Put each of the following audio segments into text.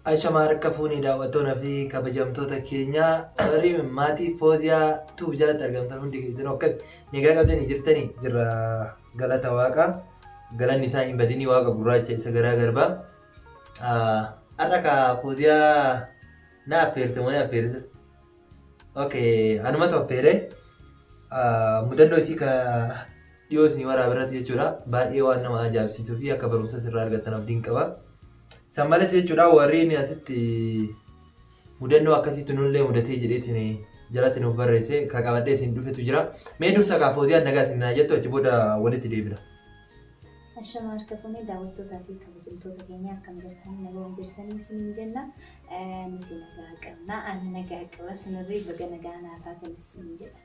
Ashamaa harka fuunii daawwattoota fi kabajamtoota keenyaa warri maatii Fooziyaa tuub jalatti argamtan hundi keessan akkatti nagaa qabdanii jirtanii jirra galata waaqa galanni isaa hin badinii waaqa gurraacha isa garaa garbaa har'a ka Fooziyaa na affeerte moo na affeerte? Okay, anumatu affeere mudannoo isii ka dhiyoo isinii waraabirratti jechuudha baay'ee waan nama ajaa'ibsiisuu fi akka barumsa sirraa argattan abdiin qaba. Sammalee jechuudha warri asitti mudannoo akkasitti nullee mudatee jedheetiin jalatti nuuf barreesse ka qabadhee isin dhufetu jira. Mee dursa ka Fooziyaan nagaa isin naa jettu achi booda walitti deebina. Ashamaa harka fuunee daawwattootaa fi kabajamtoota keenya akkam jirtanii nagaa jirtanii isin jenna. Nuti nagaa qabna. Ani nagaa qaba sinirrii baga nagaa naa taatan isin jedha.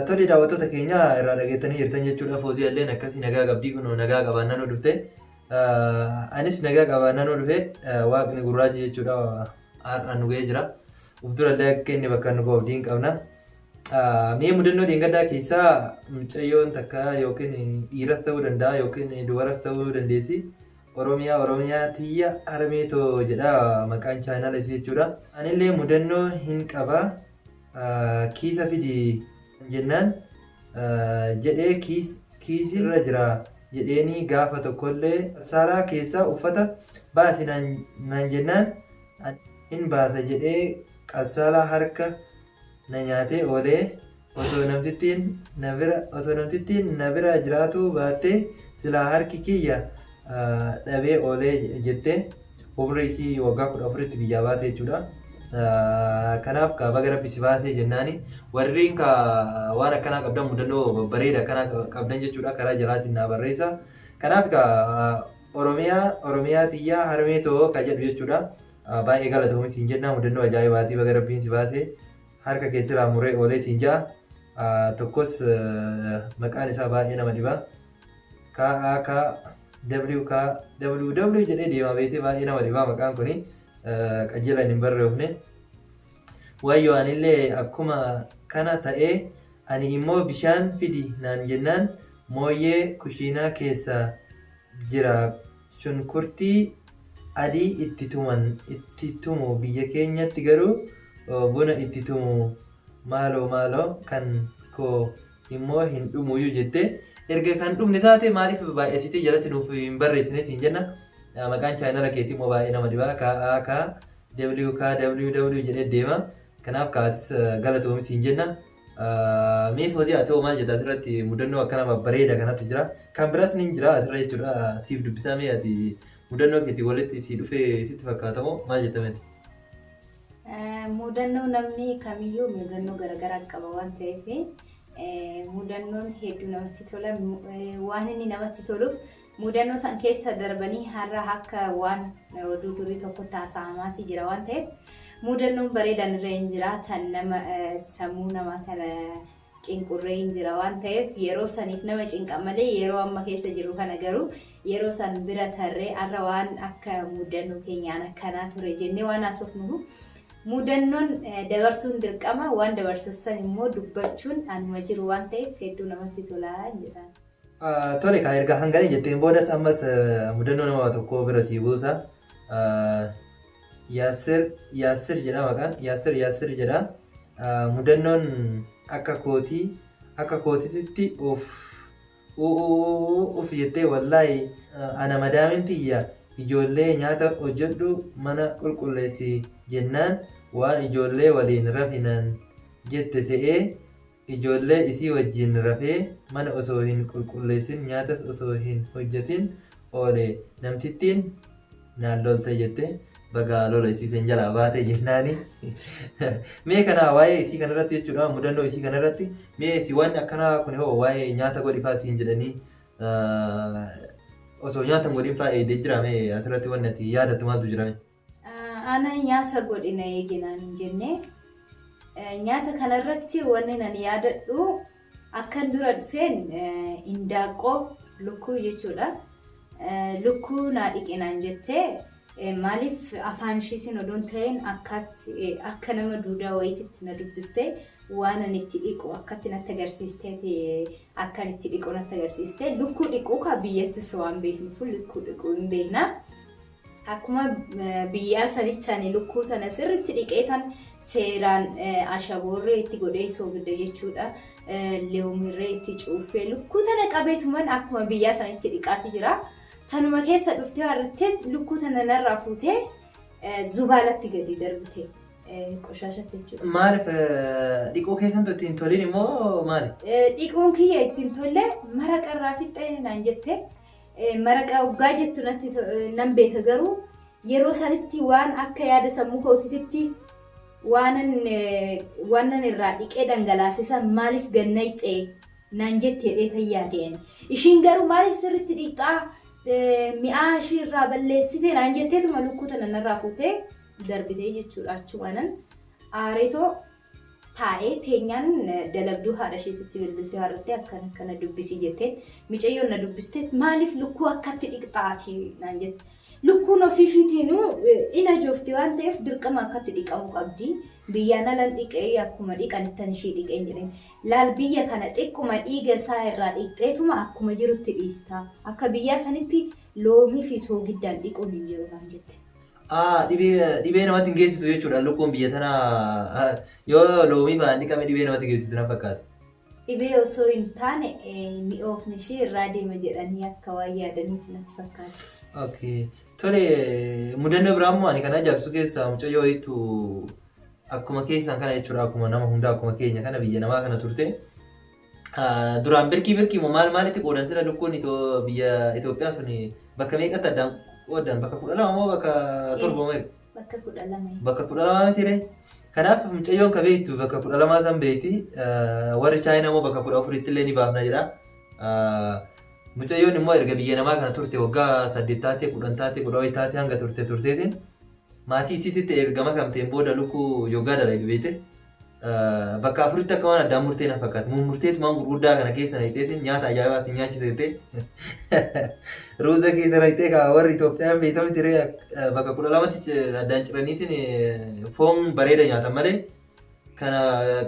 Tole daawwattoota keenya irraa dhageettanii jirtan jechuudha. Fooziyaalleen akkasii nagaa qabdii kun nagaa qabaannaan nu dhufte. Anis nagaa qabaannaan nu dhufe waaqni gurraachi jechuudha har'aan nu ga'ee jira. Ufdurallee akka inni bakka nu ga'u abdiin qabna. Mee mudannoo dheengaddaa keessaa mucayyoon takka yookiin dhiiras ta'uu danda'a yookiin dubaras ta'uu dandeessi. Oromiyaa tiyya harmeetoo jedha maqaan chaanaala isii jechuudha. Anillee mudannoo hin qaba kiisa fidi jennaan jedhee kiisi irra jira. Jedheeni gaafa tokkollee saalaa keessaa uffata baasi naan jennaan hin baasa jedhee qassaalaa harka na nyaatee oolee osoo namtittiin na bira jiraatu baattee silaa harki kiyya dhabee oolee jettee umrii ishii waggaa 14tti biyyaa baate jechuudha. Kanaaf ka baga rabbi si baasee jennaani warreen ka waan akkanaa qabdan mudannoo bareeda akkanaa qabdan jechuudha karaa jalaatiin naa barreessa. Kanaaf ka Oromiyaa tiyyaa harmeetoo ka jedhu jechuudha. Baay'ee galatoomi siin jenna mudannoo ajaa'ibaatii baga rabbiin si baasee harka keessirraa muree oolee siin ja'a. Tokkos maqaan isaa baay'ee nama dhiba. WW jedhee deemaa beekte baay'ee nama dhibaa maqaan kuni. Qajeelan hin barreeffne wayyoo anillee akkuma kana ta'ee ani immoo bishaan fidi naan jennaan mooyyee kushiinaa keessa jira shunkurtii adii itti tumu biyya keenyatti garuu buna itti tumu maaloo kan koo immoo hin dhumuyyuu jette erga kan dhumne taate maaliif baay'isitee jalatti nuuf hin barreessine siin jenna. Maqaan chaanala keetii immoo baay'ee nama dhibaa WW jedhee deema. Kanaaf kaatis galatoomi siin jenna. Mee Foozii haa ta'u maal jettaa asirratti mudannoo akkana bareeda kanatti jira. Kan biraas ni jira asirra jechuudha. Siif dubbisaa mee ati mudannoo keetii walitti si dhufee sitti fakkaatamoo maal jettameeti? Mudannoo namni kamiyyuu mudannoo garaagaraa qaba waan ta'eef mudannoon hedduu namatti tola. Waan inni namatti toluuf mudannoo san keessa darbanii har'a akka waan oduu durii tokko taasifamaati jira waan ta'eef mudannoon bareedan irra hin jiraatan nama sammuu namaa kana cinqurree hin jira waan ta'eef yeroo saniif nama cinqan malee yeroo amma keessa jiru kana garuu yeroo san bira tarree har'a waan akka mudannoo keenyaan akkanaa ture jennee waan haasofnuuf mudannoon dabarsuun dirqama waan dabarsan immoo dubbachuun anuma jiru waan ta'eef hedduu namatti tolaa jedhan. Tole ka erga hanganii jetteen boodas ammas mudannoo nama tokko bira sii buusa. Yaasir jedha maqaan Yaasir jedha. Mudannoon akka kootiitti of jettee wallaahi ana madaamin tiyya ijoollee nyaata hojjedhu mana qulqulleessi jennaan waan ijoollee waliin rafinaan jette se'ee ijoollee isii wajjin rafee mana osoo hin qulqulleessin nyaatas osoo hin hojjetin oole namtittiin naan lolte jette baga lola isiisen jalaa baate jennaani. Mee kana waa'ee isii kanarratti jechuudha mudannoo isii kanarratti mee si waan akkanaa kun hoo waa'ee nyaata godhifaa siin jedhanii osoo nyaata godhin fa'aa eedee jira mee asirratti wanni ati yaadattu maaltu jira mee? Ana nyaata godhina eeginaan hin jenne. Nyaata kanarratti wanni nan yaadadhu akkan dura dhufeen indaaqqoo lukkuu jechuudha. Lukkuu naa dhiqinaan jettee maaliif afaan ishiitiin odoon ta'een akka nama duudaa wayititti na dubbistee waan ani itti dhiqu akkatti natti agarsiistee akkan itti dhiqu natti agarsiistee lukkuu dhiquu ka biyyattis waan beeknuuf lukkuu dhiquu hin beekna. akkuma biyyaa sanitti ani lukkuu tana sirriitti dhiqeetan seeraan ashaboorree itti godhee soogidda jechuudha. Leewumirree itti cuuffee lukkuu tana qabeetuman akkuma biyyaa sanitti dhiqaati jira. Tanuma keessa dhuftee harritteet lukkuu tana narraa fuutee zubaalatti gadi darbitee qoshaashatti jechuudha. Maaliif dhiquu keessan ittiin toliin immoo maali? Dhiquun kiyya ittiin tolle maraqa irraa fixxee naan jettee maraqa waggaa jettu natti nan beeka garuu yeroo sanitti waan akka yaada sammuu kootitti waanan irraa dhiqee dhangalaasisan maaliif gannayxee naan jettee dheetan yaadeen. Ishiin garuu maaliif sirriitti dhiqxaa mi'aa ishii irraa balleessitee naan jetteetuma lukkuu tana narraa fuutee darbitee jechuudha. Achumanan aareetoo taa'ee teenyaan dalabduu haadha isheetitti bilbiltee harrattee akkana dubbisii jettee micayyoon na dubbistee maaliif lukkuu akkatti dhiqxaati naan jette. Lukkuun ofiishiitiinuu ina joofti waan ta'eef dirqama akkatti dhiqamu qabdi. Biyyaan alan dhiqee akkuma dhiqanittan ishii dhiqeen jedheen. Laal biyya kana xiqquma dhiiga isaa irraa dhiqxeetuma akkuma jirutti dhiista. Akka biyyaa sanitti loomii fi soogiddaan dhiquun hin jiru naan jette. Dhibee namatti hin geessitu jechuudha lukkuun biyya tanaa yoo loomii ba'an dhiqame dhibee namatti geessitu na fakkaata. Dhibee osoo hin taane mi'oofni ishee irraa deema jedhanii akka waan yaadaniiti natti fakkaata. Okay. Tole mudannoo biraa immoo ani kana ajaa'ibsu keessaa mucayyoo hiitu akkuma keessan kana jechuudha akkuma nama hundaa akkuma keenya kana biyya namaa kana turte. Duraan birkii moo maalitti qoodan sira lukkuun biyya Itoophiyaa sun bakka meeqatti addaan qoodan bakka 12 moo bakka 7 meeqa? Bakka 12. Bakka 12 miti kanaaf mucayyoon ka beektu bakka 12 san beekti warri chaayinaa moo bakka 14 illee ni baafna jedha. Mucayyoon immoo erga biyya namaa kana turte waggaa 8 taatee 10 taatee 10 taatee hanga turteetiin maatii isiitti ergama kamteen booda lukkuu yoggaa dalagi beekte bakka 4tti akka waan addaan murtee na fakkaata. Murteetumaan gurguddaa kana keessa na hiteetiin nyaata ajaa'ibaa si nyaachise ruuza keessa na hitee warri Itoophiyaan beekamu tiree bakka 12tti addaan ciraniitiin foon bareeda nyaatan malee kana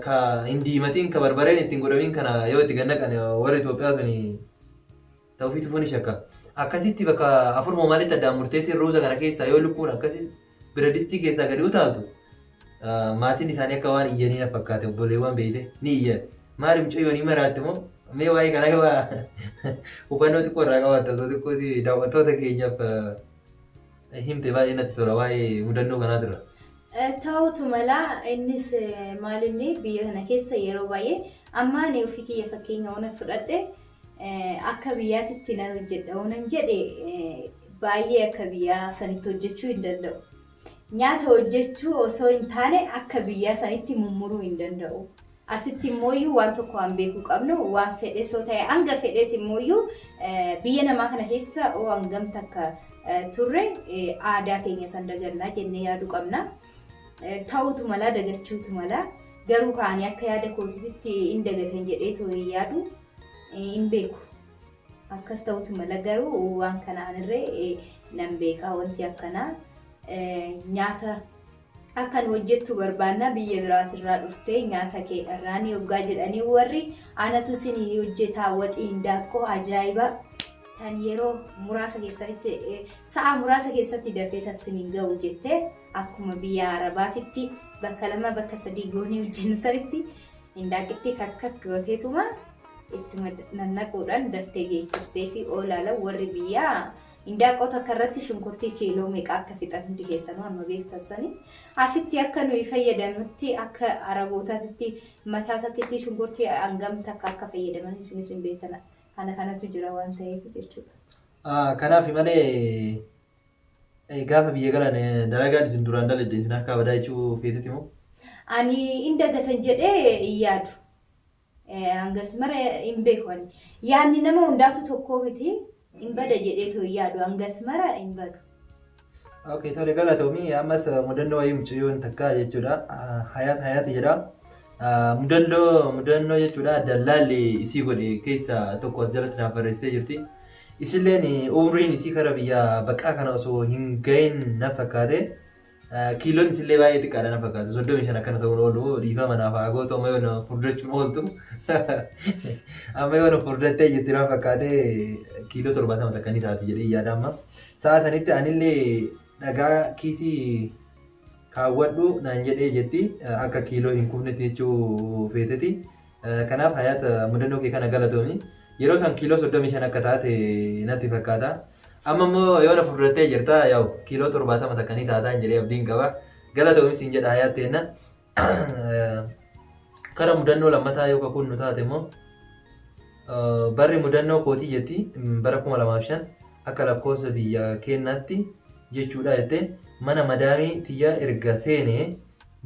ka hin diimatiin ka barbareen ittiin godhamiin kana yoo itti gannaqan warri Itoophiyaa suni ta'uufiitu foon shakka. Akkasitti bakka 4 maalitti addaan murteetiin ruuza kana keessaa yoo lukkuun akkasi biradistii keessaa gadi utaaltu maatiin isaanii akka waan iyyanii na fakkaate obboleewwan beeyte ni iyyan. Maali mucayyoon hima raatti moo mee waa'ee kana waa hubannoo xiqqoo irraa qabaata osoo xiqqoosi daawwattoota keenyaaf himte baay'ee natti tola waa'ee mudannoo kanaa tura. Ta'utu mala innis maalinni biyya kana keessa yeroo baay'ee amma ani ofii kiyya fakkeenya ona fudhadhe akka biyyaatitti nan hojjedha onan jedhe baay'ee akka biyyaa sanitti hojjechuu hin danda'u. Nyaata hojjechuu osoo hin taane akka biyyaa sanitti mummuruu hin danda'u. Asitti immooyyuu waan tokko waan beekuu qabnu waan fedhes yoo ta'e hanga fedhes immooyyuu biyya namaa kana keessa oo hangamta akka turre aadaa keenya san dagannaa jennee yaaduu qabna. Ta'utu mala dagachuutu mala garuu kaanii akka yaada kootitti hin dagatan jedhee too yaadu hin beeku. Akkas ta'utu mala garuu waan kanaanirree nan beekaa wanti akkanaa nyaata akkan hojjettu barbaanna biyya biraatirraa dhuftee nyaata kee irraanii hoggaa jedhanii warri anatu isin hojjetaa waxii hindaaqqoo ajaa'iba tan yeroo muraasa keessatti sa'a muraasa keessatti dafee tasiniin ga'u jettee akkuma biyya arabaatitti bakka 2 bakka 3 goonee hojjennu sanitti hindaaqitti kat gooteetuma itti nannaquudhaan daftee geechistee fi oolaala warri biyyaa Indaaqqoo takka irratti shunkurtii kiiloo meeqa akka fixan hundi keessanuu amma beektasanii asitti akka nuyi fayyadamnutti akka arabootaatti mataa takkitti shunkurtii hangam takka akka fayyadaman isinis hin beektan kanatu jira waan ta'eef jechuudha. Kanaaf malee gaafa biyya galan dalagaan isin duraan daladde isin harkaa badaa jechuu feetetti moo? Ani hin dagatan jedhee hin yaadu. Hangas mara hin beeku. Yaadni nama hundaatu tokkoo miti. Imbada jedhee too yaadu hangas mara imbadu. Okay, tole galatoomii ammas mudannoo wayii mucayyoon takkaa jechuudha. Hayaati jedha. Mudannoo jechuudha dallaalli isii godhe keessa tokko as jalatti naaf barreessitee jirti. Isilleen umriin isii kara biyya baqaa kana osoo hin gahin na fakkaate. Kiiloon isillee baay'ee xiqqaadha na fakkaate. 35 akkana ta'uun oolu dhiifama naaf haa gootu amma yoo furdachuun ooltu. Amma yoo furdattee jirti na fakkaate kiiloo 70 takka ni taati jedhee yaada amma. Sa'a sanitti anillee dhagaa kiisii kaawwadhu naan jedhee jetti akka kiiloo hin kufnetti jechuu feeteti. Kanaaf Hayaat mudannoo kee kana galatoomi. Yeroo san kiiloo 35 akka taate natti fakkaata. Amma immoo yoo na fudhattee jirta yaa'u kiiloo 70 takkanii taataan jedhee abdiin qaba. Galatoomi siin jedha Hayaat teenna. Kara mudannoo lammataa yoo kakuun nu taate immoo barri mudannoo kootii jetti bara 2005 akka lakkoofsa biyya keenyaatti jechuudha jettee mana madaamii tiyyaa erga seenee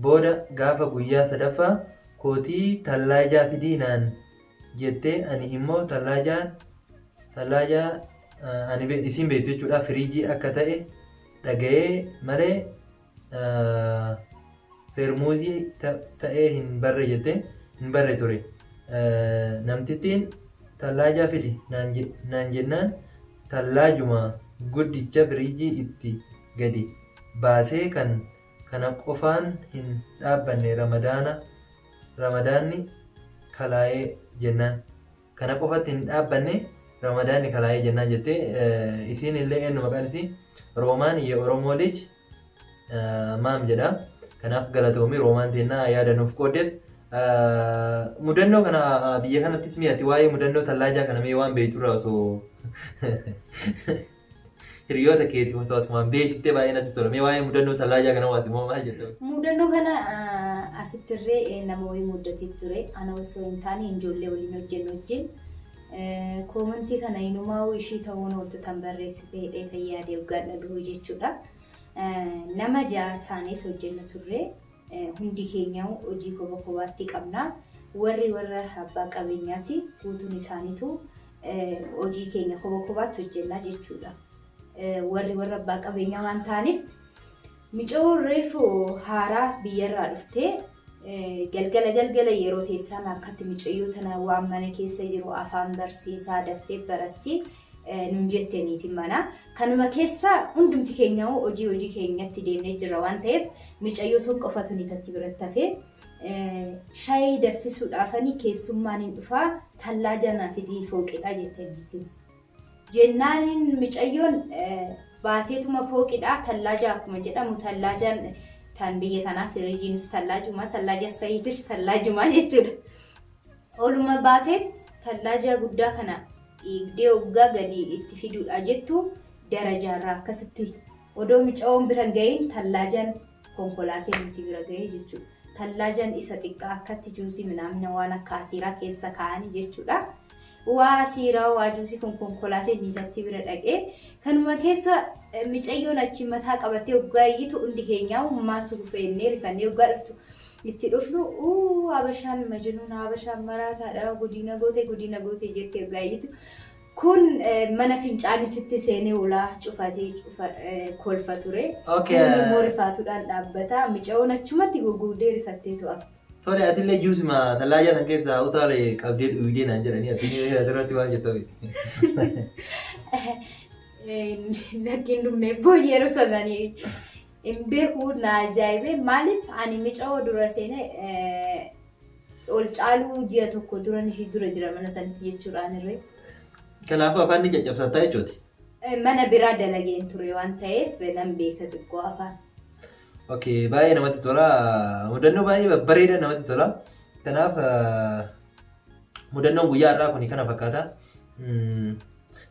booda gaafa guyyaa sadaffaa kootii tallaajaa fidii naan jettee ani immoo tallaajaa ani isin beektu jechuudha firiijii akka ta'e dhaga'ee malee feermuuzii ta'ee hin barre jettee hin barre ture. Namtittiin tallaajaa fidi naan jennaan tallaajuma guddicha firiijii itti gadi baasee kana qofaan hin dhaabbanne ramadaanni kalaa'ee jennaan. Kana qofatti hin dhaabbanne ramadaanni kalaa'ee jennaan jettee isiin illee eenyu maqaan isii Roomaan Oromoo Lij maam jedha. Kanaaf galatoomi Roomaan teennaa yaada nuuf qooddeef. Mudannoo kana biyya kanattis mi'atti waa'ee mudannoo tallaajaa kana mee waan beekturraa osoo hiriyoota keetiif osoo asumaan beeksiftee baay'ee natti tola. Mee waa'ee mudannoo tallaajaa kana waati moo maal jettu? Mudannoo kana asittirree nama wayii muddatee ture. Ana osoo hin taane ijoollee waliin hojjennu wajjin. Koomentii kana inumaa ishii ta'uun hojjetan barreessitee hidhee fayyaadee waggaa dhagahuu jechuudha. Nama ja'a isaaniif hojjennu turre. Hundi keenya hojii kophaatti qabna. Warra abbaa qabeenyaati guutuun isaaniitu hojii keenya kophaatti hojjenna jechuudha. Warra abbaa qabeenyaa waan ta'aniif micoo reefu haaraa biyyarraa dhuftee galgala yeroo teessaan akkatti micayyoo tana waan mana keessa jiru afaan barsiisaa daftee baratti nun jetteniiti mana. Kanuma keessa hundumti keenya hojii keenyatti deemnee jira waan ta'eef micayyoo sun qofatu ni tatti biratti hafee shaayii daffisuudhaafanii keessummaan hin dhufaa tallaajaa naaf fidii fooqidhaa jetteniiti. Jennaaniin micayyoon baateetuma fooqidhaa tallaajaa akkuma jedhamu tallaajaan tan biyya kanaaf firiijiinis tallaajaa sayiitis tallaajuma jechuudha. Oluma baateet tallaajaa guddaa kana dhiigdee waggaa gadi itti fiduudha jettu darajaarraa akkasitti odoo micaa'oon bira ga'iin tallaajaan konkolaataa miti bira ga'ee jechuudha. Tallaajaan isa xiqqaa akkatti juusii minaamina waan akka asiiraa keessa kaa'anii jechuudha. Waa asiiraa waa juusii kun konkolaataa isatti bira dhaqee kanuma keessa micayyoon achi mataa qabattee waggaa iyyitu hundi keenyaa maaltu dhufeennee rifannee waggaa dhuftu itti dhufnu habashaan majinuun habashaan maraataadha godina gootee jettee waggaa iyyitu. Kun mana fincaanitti seenee ulaa cufatee kolfa ture. Immoo rifaatuudhaan dhaabbata. Micaa'oon achumatti gugguudee rifattee to'a. Tole atillee juusima tallaajaa san keessaa utaalee qabdee dhuydee naan jedhanii addunyaa asirratti waan jettame. Nakkiin dhumne booyyee yeroo sananii hin beeku na ajaa'ibee maaliif ani micaa'oo dura seenee ol caaluu ji'a tokko duran ishii dura jira mana sanitti jechuudhaan irree. Kanaafuu afaan ni caccabsataa jechuuti. Mana biraa dalageen ture waan ta'eef nan beeka xiqqoo afaan. Baay'ee namatti tola. Mudannoo baay'ee bareeda namatti tola. Kanaaf mudannoon guyyaa har'aa kun kana fakkaata.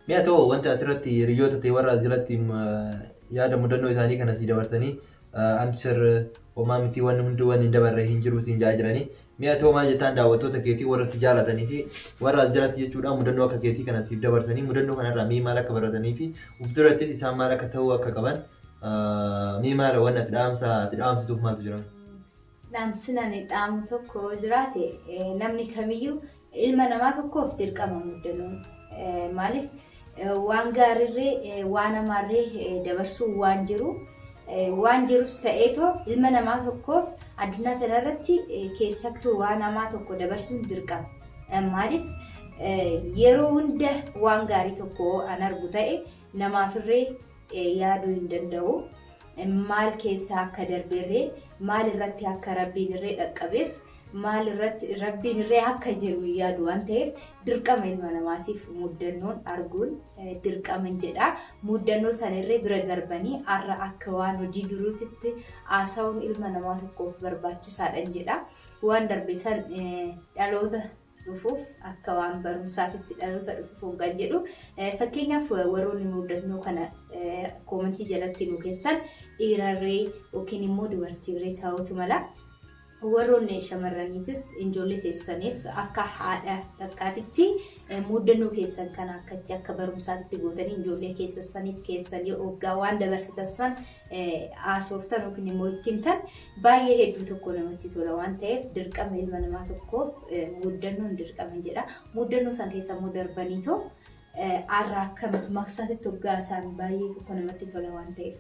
Mi'a ta'u wanti asirratti hiriyoota ta'e warra asirratti yaada mudannoo isaanii kana sii dabarsanii amsir homaa miti wanni hundi wanni hin dabarre hin jiru siin jaa jiranii. Mi'a ta'u maal jettaan daawwattoota keetii warra si jaalatanii fi warra as jalatti jechuudha mudannoo akka keetii kana siif dabarsanii mudannoo kanarraa mee maal akka baratanii fi uf durattis isaan maal akka ta'uu akka qaban mee maal wanni ati dhaamsituuf maaltu jira? Dhaamsinaan dhaamu tokko jiraate namni kamiyyuu ilma namaa tokkoof dirqama mudannoon. Maaliif waan gaarirree waan amaarree dabarsuu waan jiru. Waan jirus ta'eetoo ilma namaa tokkoof addunyaa kanarratti keessattuu waan namaa tokko dabarsuun dirqama. Maaliif yeroo hunda waan gaarii tokko an argu ta'e namaafirree yaaduu hin danda'u. Maal keessaa akka darbeerree maal irratti akka rabbiin irree dhaqqabeef maal irratti rabbiin irree akka jiru yaadu waan ta'eef dirqama ilma namaatiif muddannoon arguun dirqama jedha. Muddannoo sanarree bira darbanii har'a akka waan hojii duruutitti haasa'uun ilma namaa tokkoof barbaachisaadha jedha. Waan darbe san dhaloota dhufuuf akka waan barumsaatitti dhaloota dhufuuf hoggan jedhu. Fakkeenyaaf warroonni muddannoo kana koomentii jalatti nu keessan dhiirarree yookiin immoo dubartiirree ta'utu mala. Warroonni shamarraniitis ijoollee teessaniif akka haadha takkaatitti muddannoo keessan kan akkatti akka barumsaatitti gootanii ijoollee keessanii hoggaa waan dabarsitan haasoftan yookiin immoo itti himtan baay'ee hedduu tokko namatti tola waan ta'eef dirqama ilma namaa tokkoof muddannoon dirqama jedha. Muddannoo san keessa immoo darbaniitoo har'a akka maqsaatitti hoggaa isaan baay'ee tokko namatti tola waan ta'eef.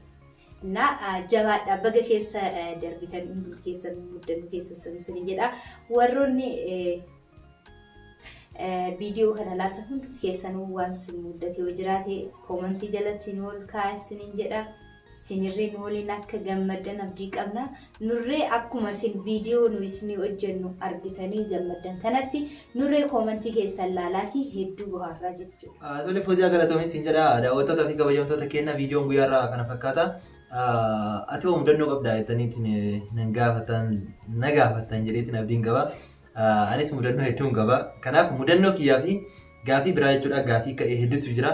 Na jabaadha baga keessa darbitan hundumti keessan muddannoo keessa sanii jedha. Warroonni viidiyoo kana laata hundumti keessanuu waan sin muddate yoo jiraate koomentii jalatti nu ol kaa'aa jedha. Sinirree nu waliin akka gammaddan abdii qabna. Nurree akkuma sin viidiyoo nu isin hojjennu argitanii gammaddan kanatti nurree koomentii keessan laalaati hedduu bohaarraa jechuudha. Tole Fooziyaa galatoomi sin jedha. Daawwattoota fi kabajamtoota keenya viidiyoon guyyaarraa kana fakkaata. Ati hoo mudannoo qabdaa jettaniitiin na gaafattan jedheetiin abdiin qaba. Anis mudannoo hedduun qaba. Kanaaf mudannoo kiyyaa fi gaafii biraa jechuudha. Gaafii ka'ee hedduutu jira.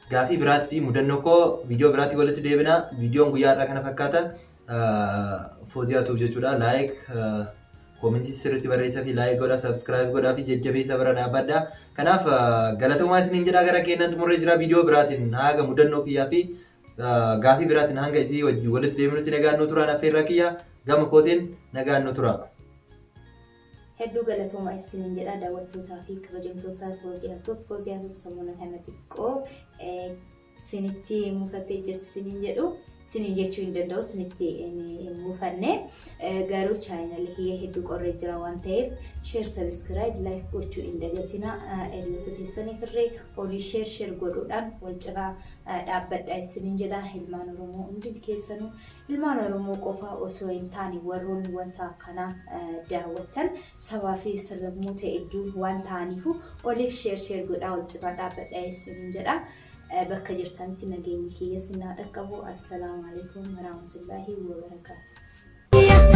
Gaafii biraatii fi mudannoo koo viidiyoo biraatii walitti deebina. Viidiyoon guyyaarraa kana fakkaata. Fooziyaatuuf jechuudha. Laayik koomentii sirriitti barreessaa fi laayik godhaa, sabskiraayib godhaa fi jajjabeessa bira dhaabbadhaa. Kanaaf galatoomaa isiniin jedhaa gara keenyan xumurree jira. Viidiyoo biraatiin haga mudannoo kiyyaa fi gaafii biraatiin hanga isii wajjin walitti deebinutti nagaan nu turaan affeerraa kiyya gama kootiin nagaan nu tura. Hedduu galatoomaa isiniin jedha daawwattootaa fi kabajamtoota Fooziyaatuuf sammuna kana xiqqoo sinitti mufattee jirti siniin jedhu. Sinin jechuu hin danda'u sinitti mufanne garuu chaayinalii hedduu qorree jira waan ta'eef sheer sabskiraayib laayik gochuu hin dagatina. Hiriyoota keessaniif irree olii sheer godhuudhaan wal ciraa dhaabbadhaa isiniin jedha. Ilmaan Oromoo hundi keessanuu ilmaan Oromoo qofa osoo hin taane warroonni wanta akkanaa daawwattan sabaa fi sablammoota hedduu waan ta'aniifu oliif sheer godhaa wal ciraa dhaabbadhaa isiniin jedha. Bakka jirtanitti nageenyi kiyya sinaa dhaqqabu. Assalaamu alaikum warahmatullahi wabarakatuh.